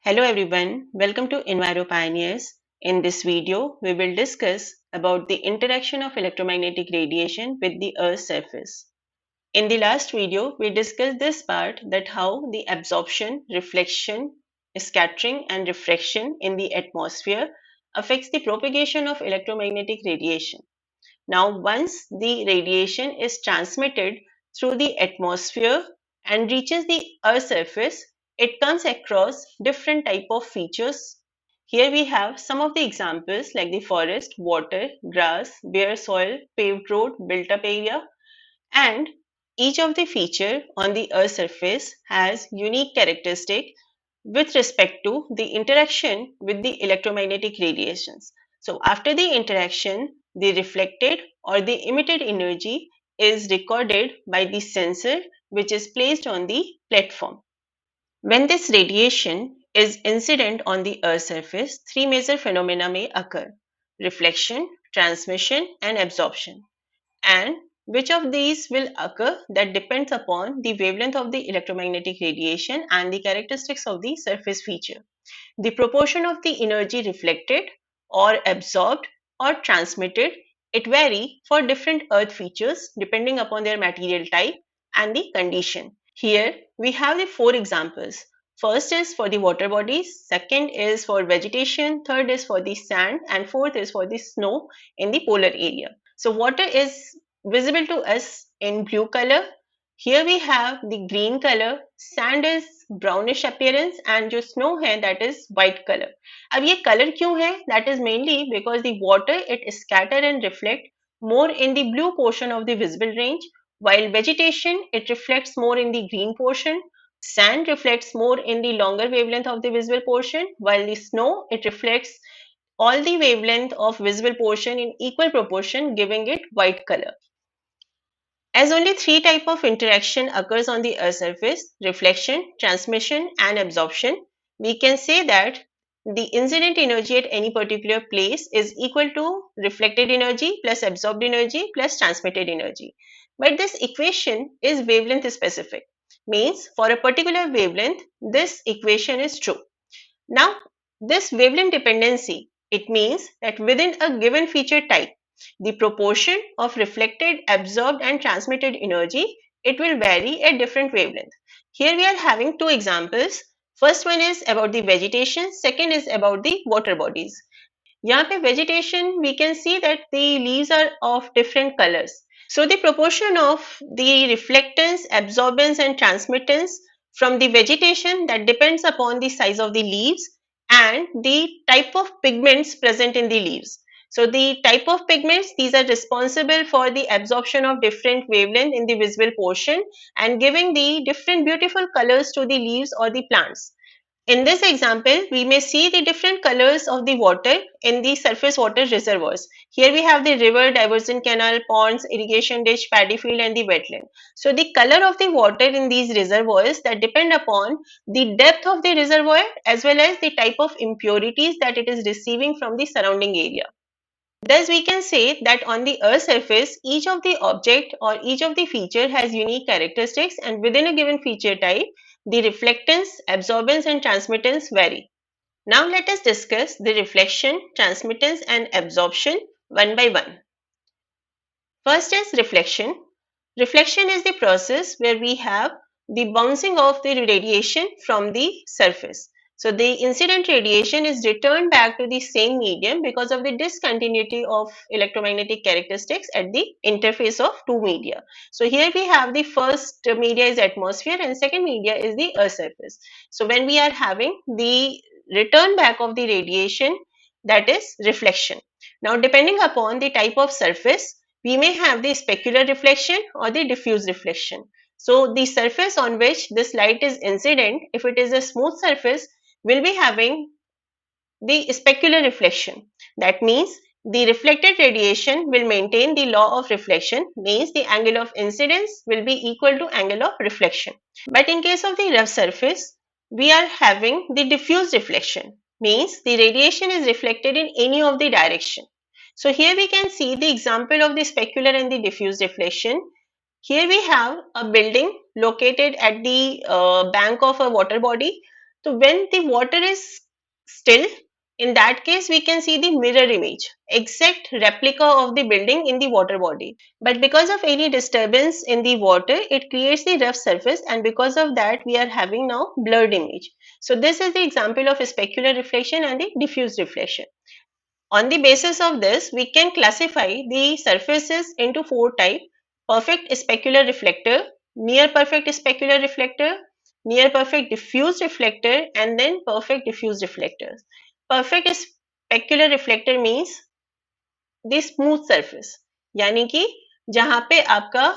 Hello everyone, welcome to Enviro Pioneers. In this video, we will discuss about the interaction of electromagnetic radiation with the Earth's surface. In the last video, we discussed this part that how the absorption, reflection, scattering and refraction in the atmosphere affects the propagation of electromagnetic radiation. Now, once the radiation is transmitted through the atmosphere and reaches the Earth's surface, it comes across different type of features. Here we have some of the examples like the forest, water, grass, bare soil, paved road, built up area, and each of the feature on the Earth's surface has unique characteristic with respect to the interaction with the electromagnetic radiations. So after the interaction, the reflected or the emitted energy is recorded by the sensor which is placed on the platform. When this radiation is incident on the Earth's surface, three major phenomena may occur: reflection, transmission, and absorption. And which of these will occur, that depends upon the wavelength of the electromagnetic radiation and the characteristics of the surface feature. The proportion of the energy reflected or absorbed or transmitted, it vary for different earth features depending upon their material type and the condition. Here we have the four examples. First is for the water bodies, second is for vegetation, third is for the sand, and fourth is for the snow in the polar area. So water is visible to us in blue color. Here we have the green color, sand is brownish appearance, and जो snow है that is white color. अब ये color क्यों है? That is mainly because the water it scatter and reflect more in the blue portion of the visible range, while vegetation it reflects more in the green portion. Sand reflects more in the longer wavelength of the visible portion, while the snow it reflects all the wavelength of visible portion in equal proportion, giving it white color. As only three types of interaction occurs on the Earth's surface, reflection, transmission and absorption, we can say that the incident energy at any particular place is equal to reflected energy plus absorbed energy plus transmitted energy. But this equation is wavelength specific, means for a particular wavelength, this equation is true. Now, this wavelength dependency, it means that within a given feature type, the proportion of reflected, absorbed and transmitted energy, it will vary at different wavelength. Here we are having two examples. First one is about the vegetation, second is about the water bodies. यहाँ पे vegetation, we can see that the leaves are of different colors. So the proportion of the reflectance, absorbance and transmittance from the vegetation, that depends upon the size of the leaves and the type of pigments present in the leaves. So the type of pigments, these are responsible for the absorption of different wavelength in the visible portion and giving the different beautiful colors to the leaves or the plants. In this example, we may see the different colors of the water in the surface water reservoirs. Here we have the river, diversion canal, ponds, irrigation ditch, paddy field and the wetland. So the color of the water in these reservoirs, that depend upon the depth of the reservoir as well as the type of impurities that it is receiving from the surrounding area. Thus, we can say that on the Earth's surface, each of the object or each of the feature has unique characteristics, and within a given feature type, the reflectance, absorbance and transmittance vary. Now let us discuss the reflection, transmittance and absorption one by one. First is reflection. Reflection is the process where we have the bouncing of the radiation from the surface. So the incident radiation is returned back to the same medium because of the discontinuity of electromagnetic characteristics at the interface of two media. So here we have the first media is atmosphere and second media is the Earth surface. So when we are having the return back of the radiation, that is reflection. Now depending upon the type of surface, we may have the specular reflection or the diffuse reflection. So the surface on which this light is incident, if it is a smooth surface, will be having the specular reflection. That means the reflected radiation will maintain the law of reflection, means the angle of incidence will be equal to angle of reflection. But in case of the rough surface, we are having the diffuse reflection, means the radiation is reflected in any of the direction. So here we can see the example of the specular and the diffuse reflection. Here we have a building located at the bank of a water body. So when the water is still, in that case we can see the mirror image, exact replica of the building in the water body. But because of any disturbance in the water, it creates the rough surface, and because of that we are having now blurred image. So this is the example of specular reflection and the diffuse reflection. On the basis of this, we can classify the surfaces into four types: perfect specular reflector, near perfect specular reflector, near perfect diffuse reflector, and then perfect diffuse reflectors. Perfect specular reflector means the smooth surface, यानी कि जहाँ पे आपका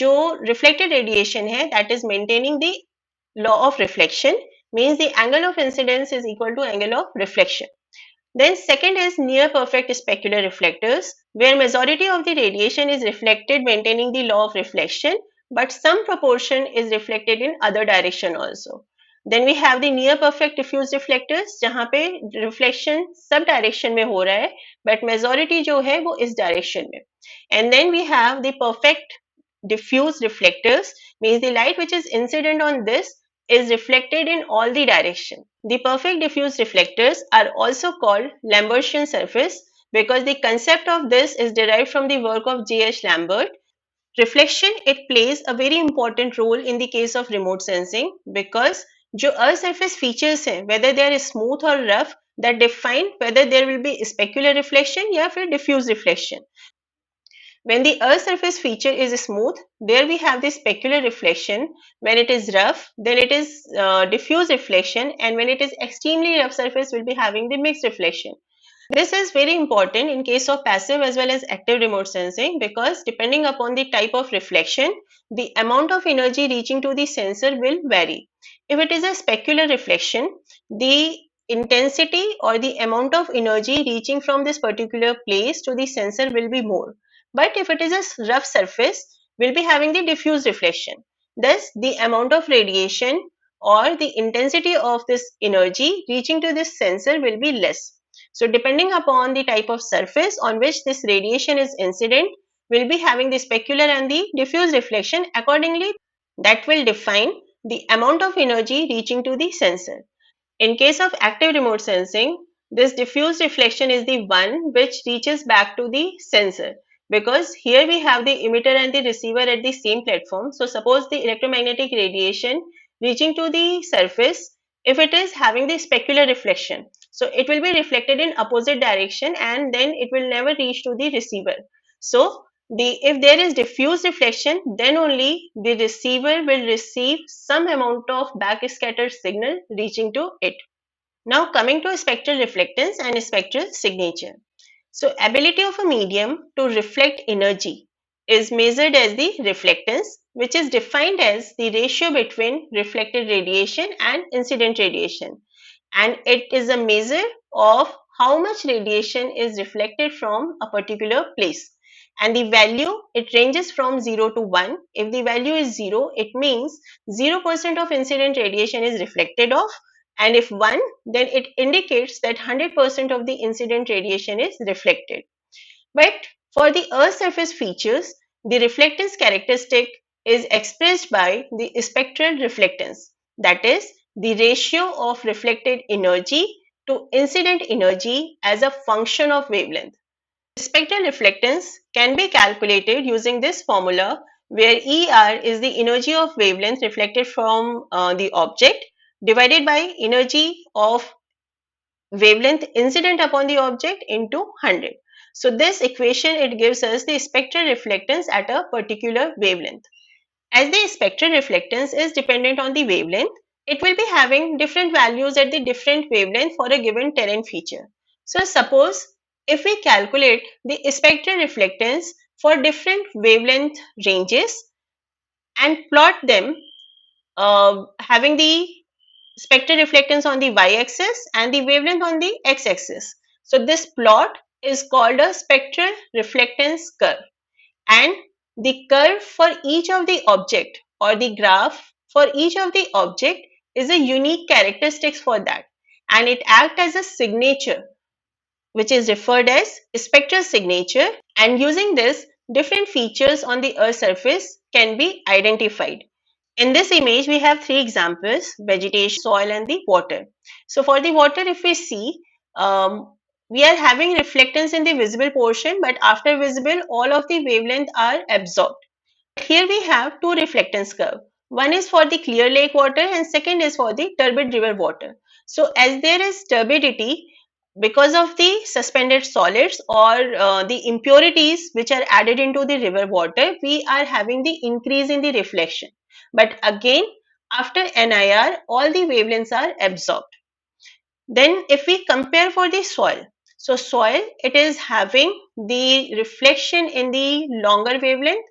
जो reflected radiation है that is maintaining the law of reflection, means the angle of incidence is equal to angle of reflection. Then second is near perfect specular reflectors, where majority of the radiation is reflected maintaining the law of reflection, but some proportion is reflected in other direction also. Then we have the near perfect diffuse reflectors, जहाँ पे reflection सब direction में हो रहा है, but majority जो है वो इस direction में. And then we have the perfect diffuse reflectors, means the light which is incident on this is reflected in all the direction. The perfect diffuse reflectors are also called Lambertian surface because the concept of this is derived from the work of J.H. Lambert. Reflection, it plays a very important role in the case of remote sensing because जो earth surface features हैं, whether they are smooth or rough, that define whether there will be specular reflection या फिर diffuse reflection. When the earth surface feature is smooth, there we have the specular reflection. When it is rough, then it is diffuse reflection, and when it is extremely rough surface, will be having the mixed reflection. This is very important in case of passive as well as active remote sensing because depending upon the type of reflection, the amount of energy reaching to the sensor will vary. If it is a specular reflection, the intensity or the amount of energy reaching from this particular place to the sensor will be more. But if it is a rough surface, we'll be having the diffuse reflection. Thus, the amount of radiation or the intensity of this energy reaching to this sensor will be less. So depending upon the type of surface on which this radiation is incident, we'll be having the specular and the diffuse reflection accordingly. That will define the amount of energy reaching to the sensor. In case of active remote sensing, this diffuse reflection is the one which reaches back to the sensor because here we have the emitter and the receiver at the same platform. So suppose the electromagnetic radiation reaching to the surface, if it is having the specular reflection, so it will be reflected in opposite direction and then it will never reach to the receiver. So if there is diffuse reflection, then only the receiver will receive some amount of backscattered signal reaching to it. Now coming to spectral reflectance and spectral signature. So ability of a medium to reflect energy is measured as the reflectance, which is defined as the ratio between reflected radiation and incident radiation, and it is a measure of how much radiation is reflected from a particular place. And the value, it ranges from 0 to 1. If the value is 0, it means 0% of incident radiation is reflected off, and if 1, then it indicates that 100% of the incident radiation is reflected. But for the earth surface features, the reflectance characteristic is expressed by the spectral reflectance, that is the ratio of reflected energy to incident energy as a function of wavelength. Spectral reflectance can be calculated using this formula where ER is the energy of wavelength reflected from the object divided by energy of wavelength incident upon the object into 100. So this equation, it gives us the spectral reflectance at a particular wavelength. As the spectral reflectance is dependent on the wavelength, it will be having different values at the different wavelength for a given terrain feature. So suppose if we calculate the spectral reflectance for different wavelength ranges and plot them having the spectral reflectance on the y-axis and the wavelength on the x-axis. So this plot is called a spectral reflectance curve, and the curve for each of the object or the graph for each of the object is a unique characteristics for that, and it acts as a signature which is referred as spectral signature, and using this different features on the earth surface can be identified. In this image, we have three examples: vegetation, soil, and the water. So for the water, if we see, we are having reflectance in the visible portion, but after visible, all of the wavelength are absorbed. Here we have two reflectance curve. One is for the clear lake water and second is for the turbid river water. So as there is turbidity because of the suspended solids or the impurities which are added into the river water, we are having the increase in the reflection. But again, after NIR, all the wavelengths are absorbed. Then if we compare for the soil, so soil, it is having the reflection in the longer wavelength.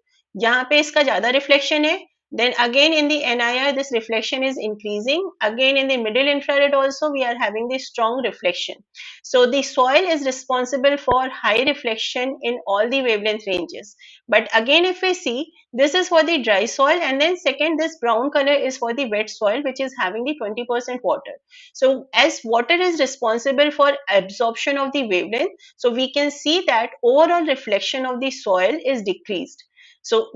यहाँ पे इसका ज़्यादा reflection है. Then again in the NIR, this reflection is increasing. Again in the middle infrared also, we are having the strong reflection. So the soil is responsible for high reflection in all the wavelength ranges. But again, if we see, this is for the dry soil, and then second, this brown color is for the wet soil, which is having the 20% water. So as water is responsible for absorption of the wavelength, so we can see that overall reflection of the soil is decreased. So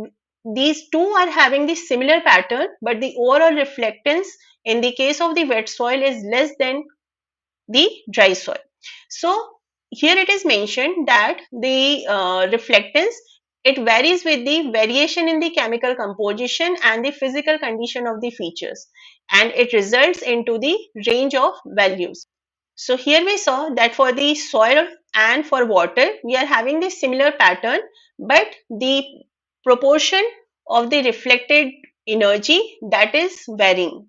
these two are having the similar pattern, but the overall reflectance in the case of the wet soil is less than the dry soil. So here it is mentioned that the reflectance, it varies with the variation in the chemical composition and the physical condition of the features, and it results into the range of values. So here we saw that for the soil and for water, we are having the similar pattern, but the proportion of the reflected energy, that is varying.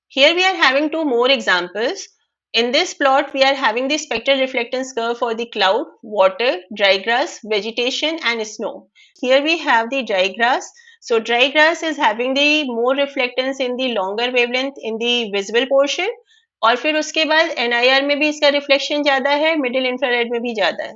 Here we are having two more examples. In this plot, we are having the spectral reflectance curve for the cloud, water, dry grass, vegetation, and snow. Here we have the dry grass. So dry grass is having the more reflectance in the longer wavelength in the visible portion. और फिर उसके बाद NIR में भी इसका reflection ज्यादा है, middle infrared में भी ज्यादा है.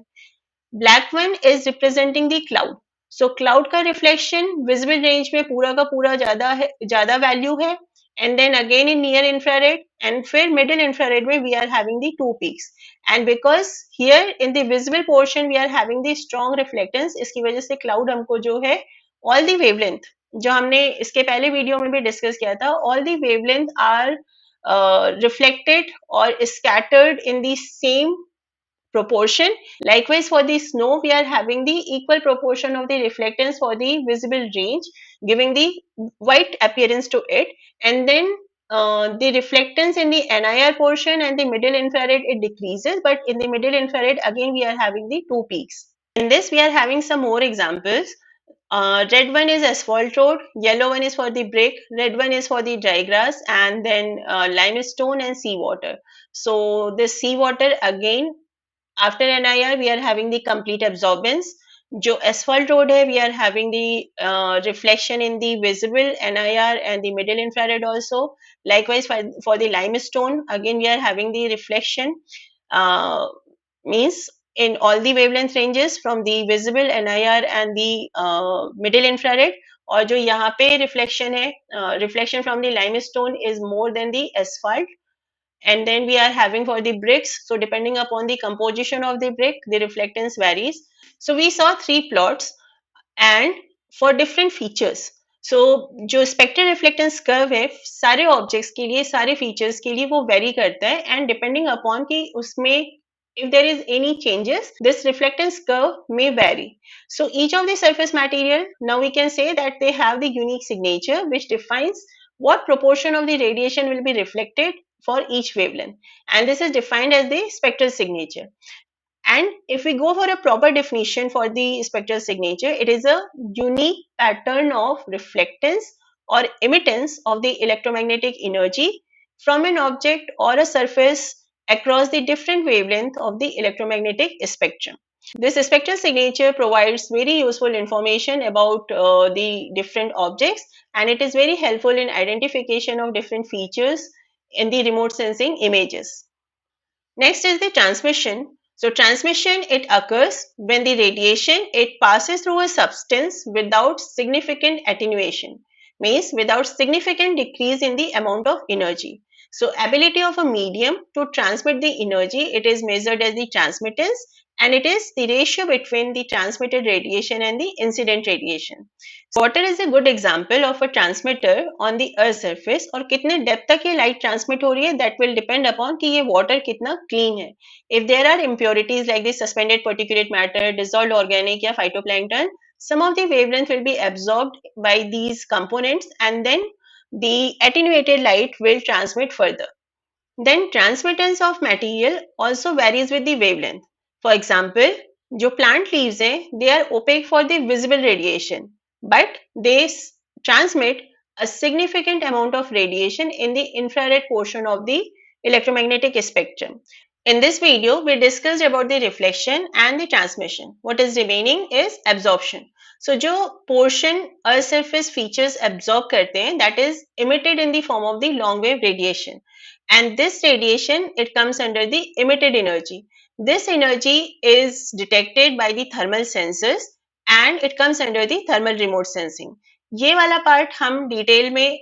Black one is representing the cloud. So cloud का reflection visible range में पूरा का पूरा ज्यादा value है, and then again in near infrared and फिर middle infrared में we are having the two peaks. And because here in the visible portion we are having the strong reflectance, इसकी वजह से cloud हमको जो है all the wavelength जो हमने इसके पहले वीडियो में भी डिस्कस किया था, all the wavelength are reflected or scattered in the same proportion. Likewise, for the snow, we are having the equal proportion of the reflectance for the visible range, giving the white appearance to it. And then the reflectance in the NIR portion and the middle infrared, it decreases. But in the middle infrared, again, we are having the two peaks. In this, we are having some more examples. Red one is asphalt road, yellow one is for the brick, red one is for the dry grass, and then limestone and seawater. So the seawater again, after NIR, we are having the complete absorbance. जो asphalt road है, we are having the reflection in the visible NIR and the middle infrared also. Likewise, for the limestone, again we are having the reflection, means in all the wavelength ranges from the visible NIR and the middle infrared. और जो यहाँ पे reflection है, reflection from the limestone is more than the asphalt. And then we are having for the bricks, so depending upon the composition of the brick, the reflectance varies. So we saw three plots and for different features. So जो spectral reflectance curve है, सारे objects के लिए, सारे features के लिए वो vary करता है, and depending upon कि उसमें if there is any changes, this reflectance curve may vary. So each of the surface material, now we can say that they have the unique signature which defines what proportion of the radiation will be reflected for each wavelength, and this is defined as the spectral signature. And if we go for a proper definition for the spectral signature, it is a unique pattern of reflectance or emittance of the electromagnetic energy from an object or a surface across the different wavelength of the electromagnetic spectrum. This spectral signature provides very useful information about the different objects, and it is very helpful in identification of different features in the remote sensing images. Next is the transmission. So transmission, it occurs when the radiation, it passes through a substance without significant attenuation, means without significant decrease in the amount of energy. So ability of a medium to transmit the energy, it is measured as the transmittance, and it is the ratio between the transmitted radiation and the incident radiation. So water is a good example of a transmitter on the earth surface और कितने depth तक ये light transmit हो रही है that will depend upon कि ये water कितना clean है. If there are impurities like the suspended particulate matter, dissolved organic या phytoplankton, some of the wavelength will be absorbed by these components and then the attenuated light will transmit further. Then transmittance of material also varies with the wavelength. For example, जो plant leaves हैं, they are opaque for the visible radiation, but they transmit a significant amount of radiation in the infrared portion of the electromagnetic spectrum. In this video, we discussed about the reflection and the transmission. What is remaining is absorption. So जो portion earth surface features absorb करते हैं, that is emitted in the form of the long wave radiation. And this radiation, it comes under the emitted energy. This energy is detected by the thermal sensors and it comes under the thermal remote sensing. ये वाला part हम detail में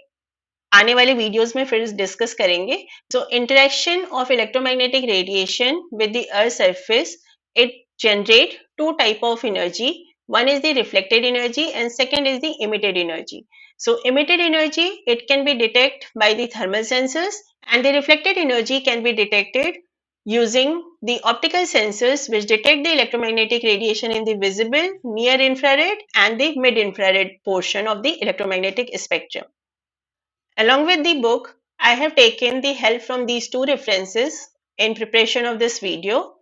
आने वाले videos में फिर discuss करेंगे. So interaction of electromagnetic radiation with the earth surface, it generate two type of energy. One is the reflected energy and second is the emitted energy. So emitted energy, it can be detected by the thermal sensors and the reflected energy can be detected using the optical sensors which detect the electromagnetic radiation in the visible, near infrared and the mid infrared portion of the electromagnetic spectrum. Along with the book, I have taken the help from these two references in preparation of this video.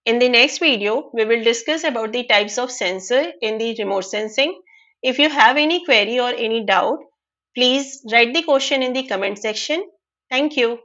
In the next video, we will discuss about the types of sensor in the remote sensing. If you have any query or any doubt, please write the question in the comment section. Thank you.